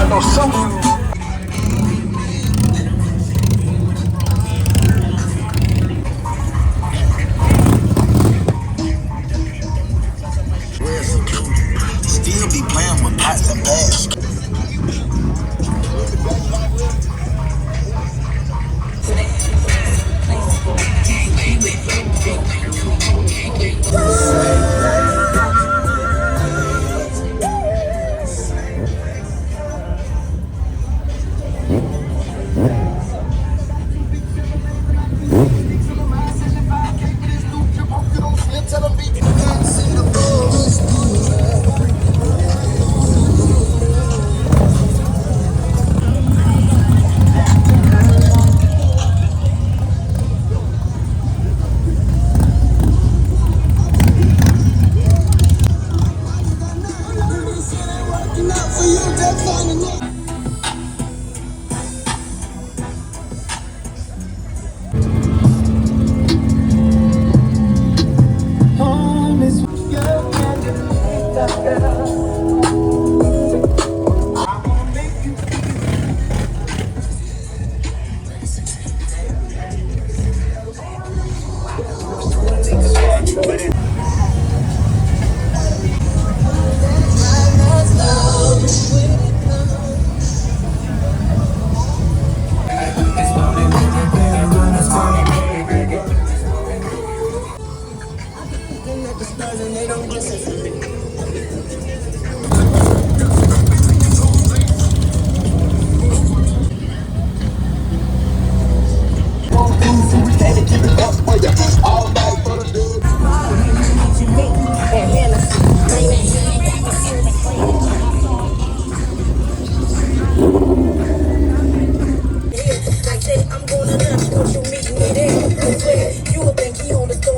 no soap. Still be playing with pots and bags.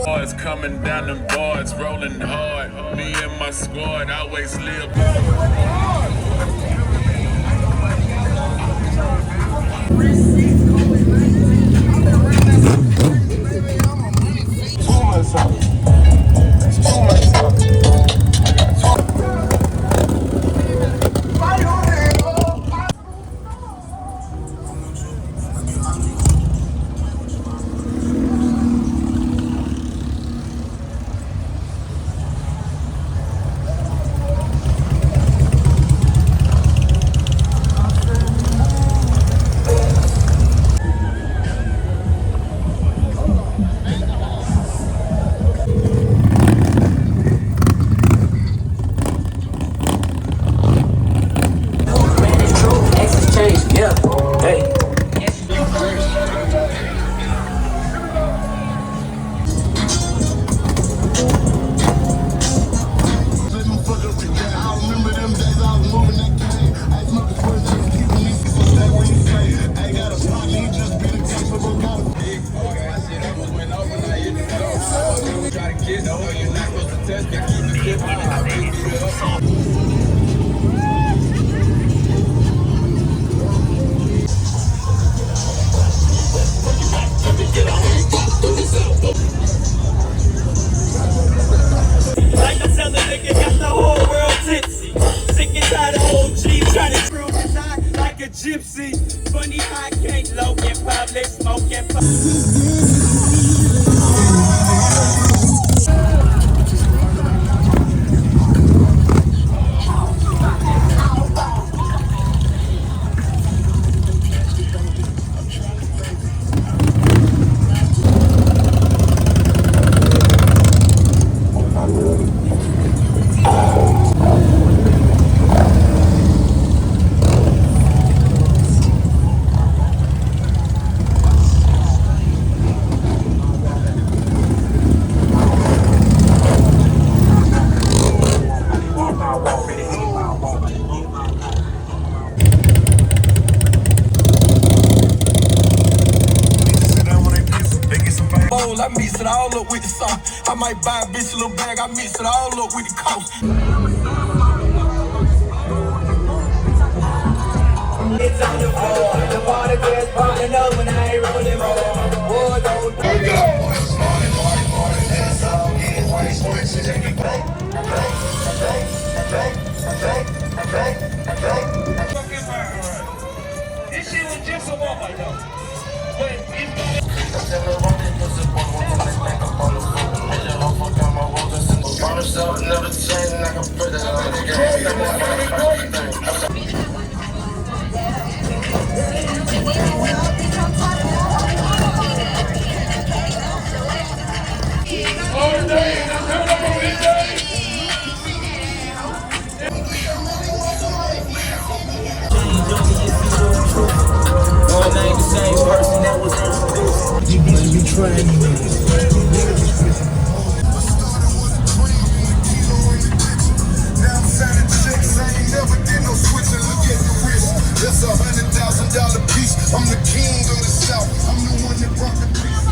Boys coming down them boards, rolling hard. Me and my squad always live. Gypsy, funny how I can't low in public, smoking. I mix it all up with the sauce. I might buy a bitch a little bag, I mix it all up with the cost. It's on the floor, the water gets burning up when I ain't rolling more. something never change, and I can put it on the game. No, I ain't the same person that was introduced. You need to be trying me. Now I'm signing checks, I ain't never did no switching. Look at the wrist, that's $100,000 piece. I'm the king of the South. I'm the one that brought the peace.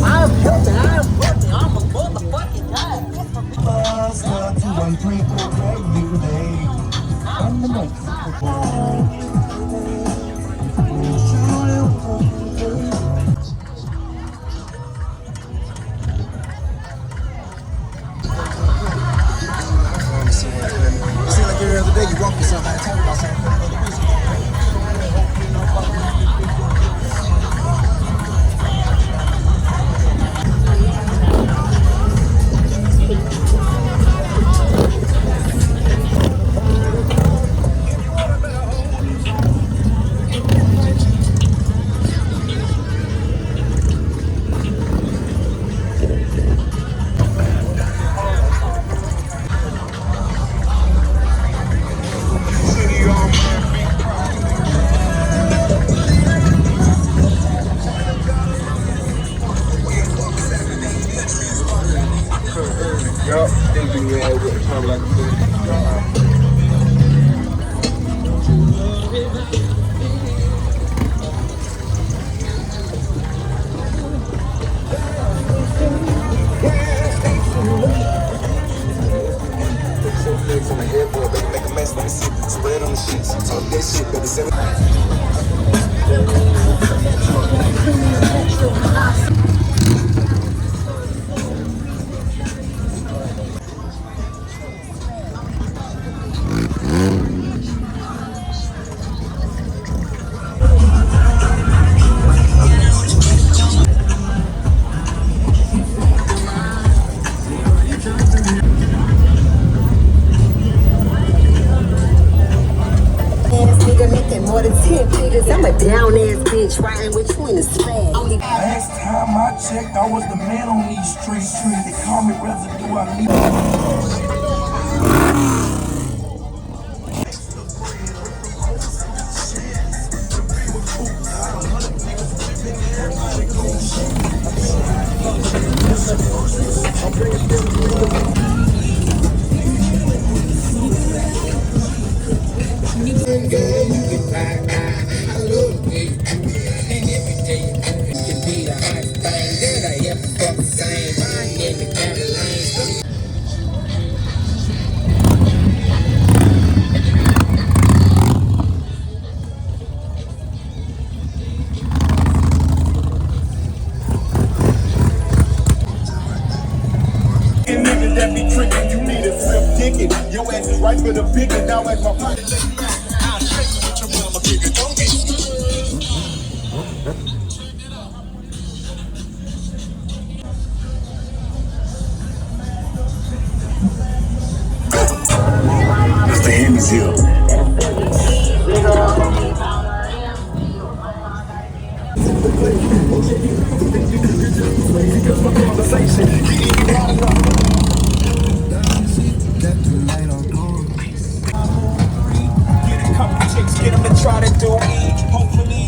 I'm guilty, I'm a motherfucking guy. Seems like every other day you walk yourself out of town about something. Yup, they do that with the time like this. On the headboard, baby, make a mess, let me see. Spread on the sheets, talk that shit, baby, send Nigga making more than 10 figures. I'm a down ass bitch riding with you in the swag. Last time I checked, I was the man on these streets. They call me residue, I need. Niggas that be tricking, you need a flip ticket. Your ass is right for the picking. Now at my pocket, I'll shake you with your mama kicking. Don't get It's the Emmys here. Get a couple chicks, get them to try to do me. Hopefully,